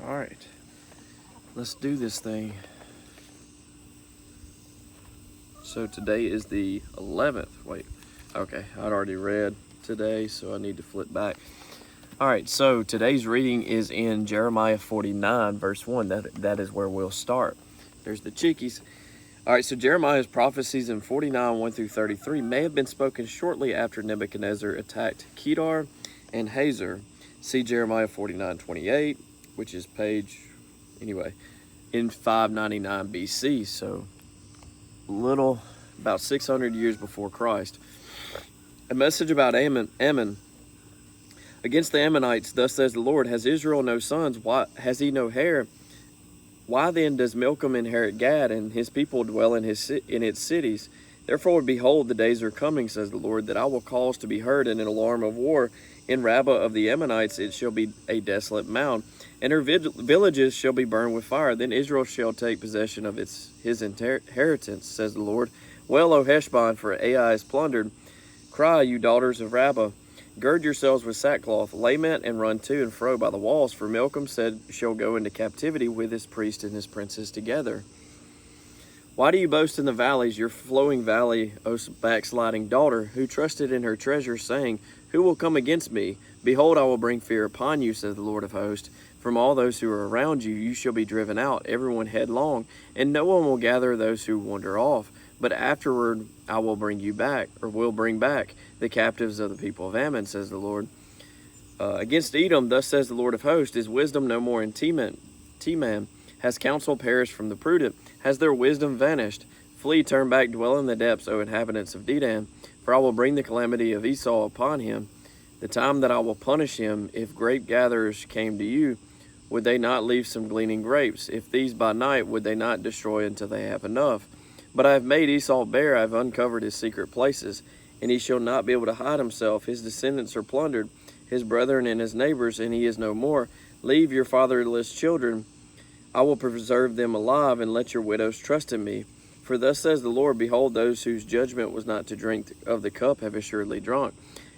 All right, let's do this thing. So today is the 11th. Wait, okay, I'd already read today, so I need to flip back. All right, so today's reading is in Jeremiah 49, verse 1. That is where we'll start. There's the chickies. All right, so Jeremiah's prophecies in 49, 1 through 33 may have been spoken shortly after Nebuchadnezzar attacked Kedar and Hazor. See Jeremiah 49, 28, which is in 599 BC, so about 600 years before Christ. A message about Ammon. Against the Ammonites, thus says the Lord, has Israel no sons? Why has he no hair? Why then does Milcom inherit Gad, and his people dwell in its cities? Therefore, behold, the days are coming, says the Lord, that I will cause to be heard an alarm of war. In Rabbah of the Ammonites it shall be a desolate mound, and her villages shall be burned with fire. Then Israel shall take possession of his inheritance, says the Lord. Well, O Heshbon, for Ai is plundered. Cry, you daughters of Rabbah. Gird yourselves with sackcloth, lament and run to and fro by the walls, for Milcom shall go into captivity with his priests and his princes together. Why do you boast in the valleys, your flowing valley, O backsliding daughter, who trusted in her treasure, saying, who will come against me? Behold, I will bring fear upon you, says the Lord of hosts. From all those who are around you, you shall be driven out, everyone headlong, and no one will gather those who wander off. But afterward I will bring back the captives of the people of Ammon, says the Lord. Against Edom, thus says the Lord of hosts, is wisdom no more in Teman? Has counsel perished from the prudent? Has their wisdom vanished? Flee, turn back, dwell in the depths, O inhabitants of Dedan, for I will bring the calamity of Esau upon him. The time that I will punish him, if grape gatherers came to you, would they not leave some gleaning grapes? If these by night, would they not destroy until they have enough? But I have made Esau bare, I have uncovered his secret places, and he shall not be able to hide himself. His descendants are plundered, his brethren and his neighbors, and he is no more. Leave your fatherless children, I will preserve them alive, and let your widows trust in me. For thus says the Lord, behold, those whose judgment was not to drink of the cup have assuredly drunk.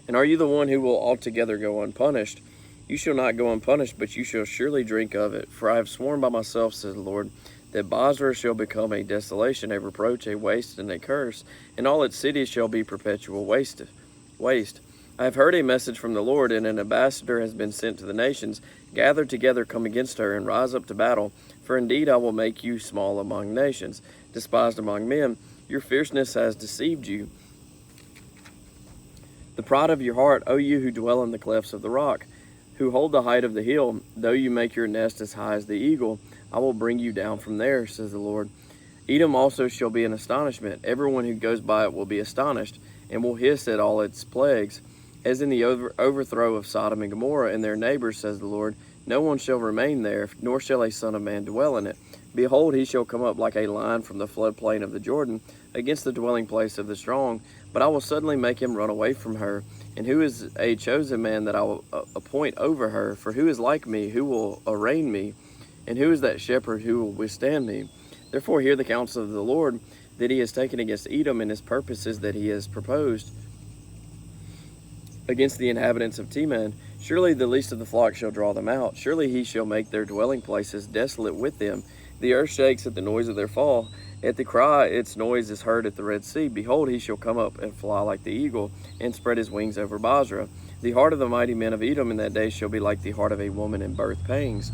And are you the one who will altogether go unpunished? You shall not go unpunished, but you shall surely drink of it. For I have sworn by myself, says the Lord, that Bozrah shall become a desolation, a reproach, a waste, and a curse, and all its cities shall be perpetual waste. I have heard a message from the Lord, and an ambassador has been sent to the nations. Gather together, come against her, and rise up to battle. For indeed I will make you small among nations, despised among men. Your fierceness has deceived you. The pride of your heart, O you who dwell in the clefts of the rock, who hold the height of the hill, though you make your nest as high as the eagle, I will bring you down from there, says the Lord. Edom also shall be an astonishment. Everyone who goes by it will be astonished, and will hiss at all its plagues. As in the overthrow of Sodom and Gomorrah and their neighbors, says the Lord, no one shall remain there, nor shall a son of man dwell in it. Behold, he shall come up like a lion from the floodplain of the Jordan, against the dwelling place of the strong. But I will suddenly make him run away from her. And who is a chosen man that I will appoint over her? For who is like me, who will arraign me? And who is that shepherd who will withstand me? Therefore hear the counsel of the Lord, that he has taken against Edom, and his purposes that he has proposed against the inhabitants of Teman. Surely the least of the flock shall draw them out. Surely he shall make their dwelling places desolate with them. The earth shakes at the noise of their fall. At the cry, its noise is heard at the Red Sea. Behold, he shall come up and fly like the eagle, and spread his wings over Bozrah. The heart of the mighty men of Edom in that day shall be like the heart of a woman in birth pangs.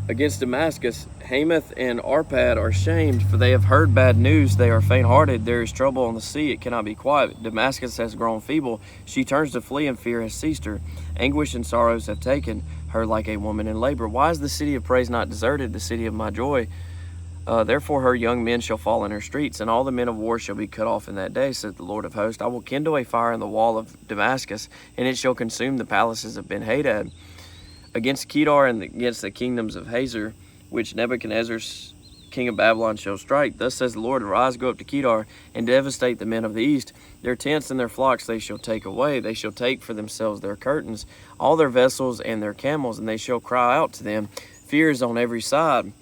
Against Damascus, Hamath and Arpad are shamed, for they have heard bad news. They are faint-hearted. There is trouble on the sea. It cannot be quiet. Damascus has grown feeble. She turns to flee, and fear has seized her. Anguish and sorrows have taken her like a woman in labor. Why is the city of praise not deserted, the city of my joy? Therefore her young men shall fall in her streets, and all the men of war shall be cut off in that day, said the Lord of hosts. I will kindle a fire in the wall of Damascus, and it shall consume the palaces of Ben-Hadad. Against Kedar and against the kingdoms of Hazor, which Nebuchadnezzar, king of Babylon, shall strike. Thus says the Lord, arise, go up to Kedar, and devastate the men of the east. Their tents and their flocks they shall take away. They shall take for themselves their curtains, all their vessels and their camels, and they shall cry out to them. Fear is on every side.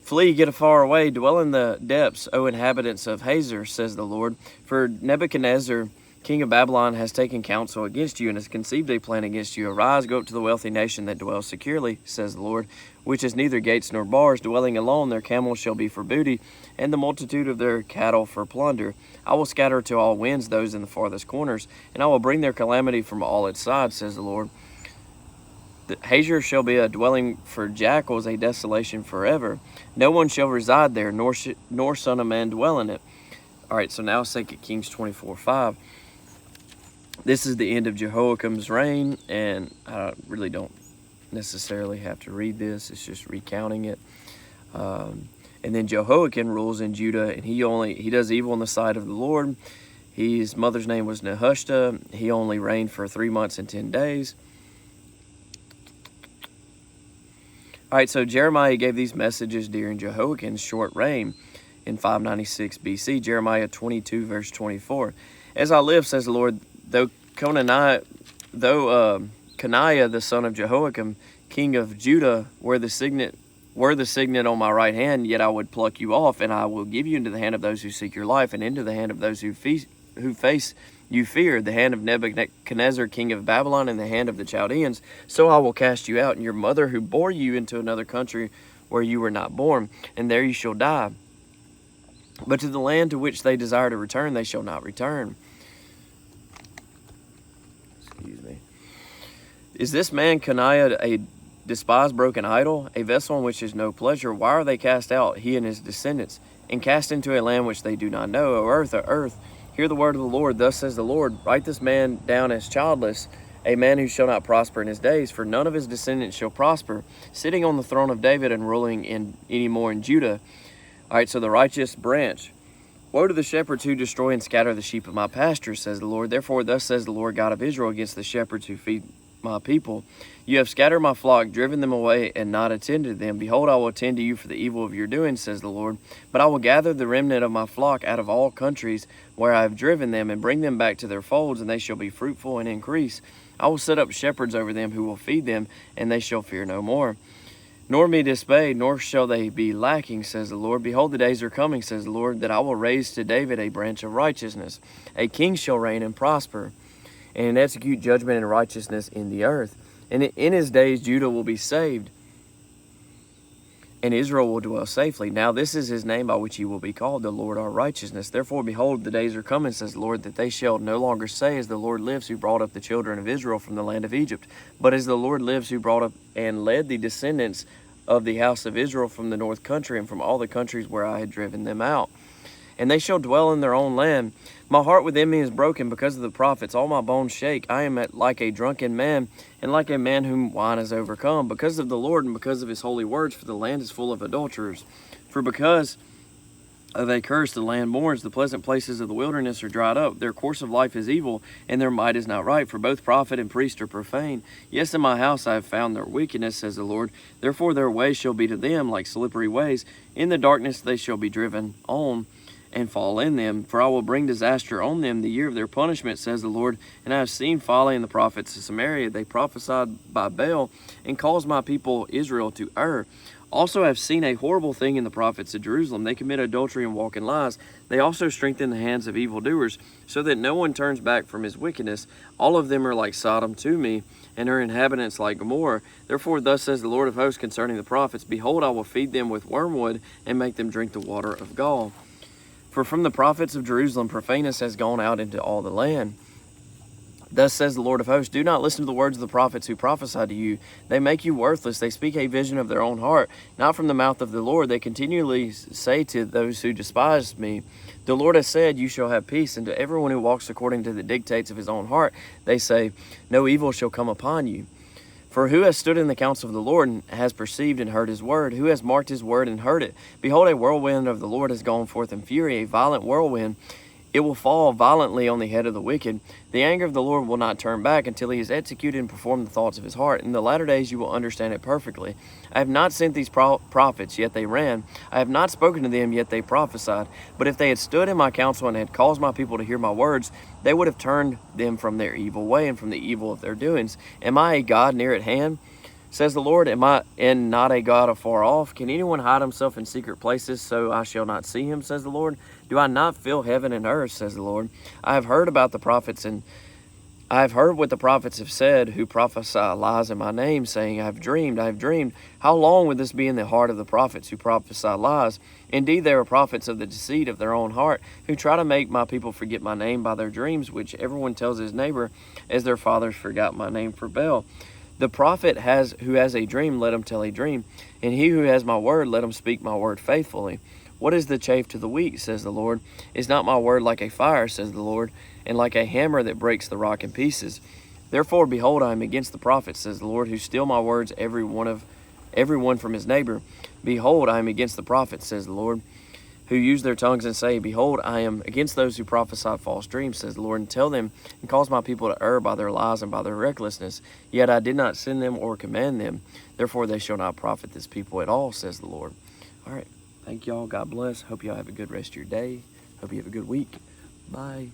Flee, get afar away, dwell in the depths, O inhabitants of Hazor, says the Lord. For Nebuchadnezzar, king of Babylon has taken counsel against you and has conceived a plan against you. Arise, go up to the wealthy nation that dwells securely, says the Lord, which has neither gates nor bars, dwelling alone. Their camels shall be for booty, and the multitude of their cattle for plunder. I will scatter to all winds those in the farthest corners, and I will bring their calamity from all its sides, says the Lord. Hazor shall be a dwelling for jackals, a desolation forever. No one shall reside there, nor son of man dwell in it. All right, so now 2 Kings 24:5. This is the end of Jehoiakim's reign, and I really don't necessarily have to read this. It's just recounting it. And then Jehoiakim rules in Judah, and he does evil in the sight of the Lord. His mother's name was Nehushta. He only reigned for 3 months and 10 days. All right, so Jeremiah gave these messages during Jehoiakim's short reign in 596 BC. Jeremiah 22, verse 24. As I live, says the Lord, though Coniah, the son of Jehoiakim, king of Judah, were the signet on my right hand, yet I would pluck you off, and I will give you into the hand of those who seek your life, and into the hand of those who face you fear, the hand of Nebuchadnezzar, king of Babylon, and the hand of the Chaldeans. So I will cast you out, and your mother who bore you into another country where you were not born, and there you shall die. But to the land to which they desire to return, they shall not return. Excuse me. Is this man Coniah a despised broken idol, a vessel in which is no pleasure? Why are they cast out, he and his descendants, and cast into a land which they do not know? O earth, hear the word of the Lord. Thus says the Lord, write this man down as childless, a man who shall not prosper in his days, for none of his descendants shall prosper, sitting on the throne of David and ruling any more in Judah. All right, so the righteous branch. Woe to the shepherds who destroy and scatter the sheep of my pasture, says the Lord. Therefore, thus says the Lord God of Israel against the shepherds who feed my people. You have scattered my flock, driven them away, and not attended them. Behold, I will attend to you for the evil of your doing, says the Lord. But I will gather the remnant of my flock out of all countries where I have driven them, and bring them back to their folds, and they shall be fruitful and increase. I will set up shepherds over them who will feed them, and they shall fear no more, nor be dismayed, nor shall they be lacking, says the Lord. Behold, the days are coming, says the Lord, that I will raise to David a branch of righteousness. A king shall reign and prosper, and execute judgment and righteousness in the earth. And in his days Judah will be saved, and Israel will dwell safely. Now this is his name by which he will be called, the Lord our righteousness. Therefore, behold, the days are coming, says the Lord, that they shall no longer say, as the Lord lives, who brought up the children of Israel from the land of Egypt, but as the Lord lives, who brought up and led the descendants of the house of Israel from the north country, and from all the countries where I had driven them out. And they shall dwell in their own land. My heart within me is broken because of the prophets. All my bones shake. I am like a drunken man, and like a man whom wine has overcome, because of the Lord and because of his holy words, for the land is full of adulterers. For because of a curse the land mourns, the pleasant places of the wilderness are dried up. Their course of life is evil, and their might is not right, for both prophet and priest are profane. Yes, in my house I have found their wickedness, says the Lord. Therefore their way shall be to them like slippery ways. In the darkness they shall be driven on, and fall in them. For I will bring disaster on them, the year of their punishment, says the Lord. And I have seen folly in the prophets of Samaria. They prophesied by Baal, and caused my people Israel to err. Also I have seen a horrible thing in the prophets of Jerusalem. They commit adultery and walk in lies. They also strengthen the hands of evildoers, so that no one turns back from his wickedness. All of them are like Sodom to me, and her inhabitants like Gomorrah. Therefore thus says the Lord of hosts concerning the prophets, behold, I will feed them with wormwood, and make them drink the water of gall. For from the prophets of Jerusalem profaneness has gone out into all the land. Thus says the Lord of hosts, do not listen to the words of the prophets who prophesy to you. They make you worthless. They speak a vision of their own heart, not from the mouth of the Lord. They continually say to those who despise me, the Lord has said, you shall have peace. And to everyone who walks according to the dictates of his own heart, they say, no evil shall come upon you. For who has stood in the counsel of the Lord, and has perceived and heard his word? Who has marked his word and heard it? Behold, a whirlwind of the Lord has gone forth in fury, a violent whirlwind. It will fall violently on the head of the wicked. The anger of the Lord will not turn back until he has executed and performed the thoughts of his heart. In the latter days you will understand it perfectly. I have not sent these prophets, yet they ran. I have not spoken to them, yet they prophesied. But if they had stood in my counsel and had caused my people to hear my words, they would have turned them from their evil way and from the evil of their doings. Am I a God near at hand, Says the Lord, am I and not a God afar off? Can anyone hide himself in secret places so I shall not see him, says the Lord? Do I not fill heaven and earth, says the Lord? I have heard about the prophets, and I have heard what the prophets have said, who prophesy lies in my name, saying, I have dreamed, I have dreamed. How long would this be in the heart of the prophets who prophesy lies? Indeed, they are prophets of the deceit of their own heart, who try to make my people forget my name by their dreams, which everyone tells his neighbor, as their fathers forgot my name for Baal. The prophet who has a dream, let him tell a dream, and he who has my word, let him speak my word faithfully. What is the chaff to the wheat, says the Lord? Is not my word like a fire, says the Lord, and like a hammer that breaks the rock in pieces? Therefore, behold, I am against the prophets, says the Lord, who steal my words, every one from his neighbor. Behold, I am against the prophets, says the Lord, who use their tongues and say, behold, I am against those who prophesy false dreams, says the Lord, and tell them, and cause my people to err by their lies and by their recklessness. Yet I did not send them or command them. Therefore they shall not profit this people at all, says the Lord. All right. Thank y'all. God bless. Hope y'all have a good rest of your day. Hope you have a good week. Bye.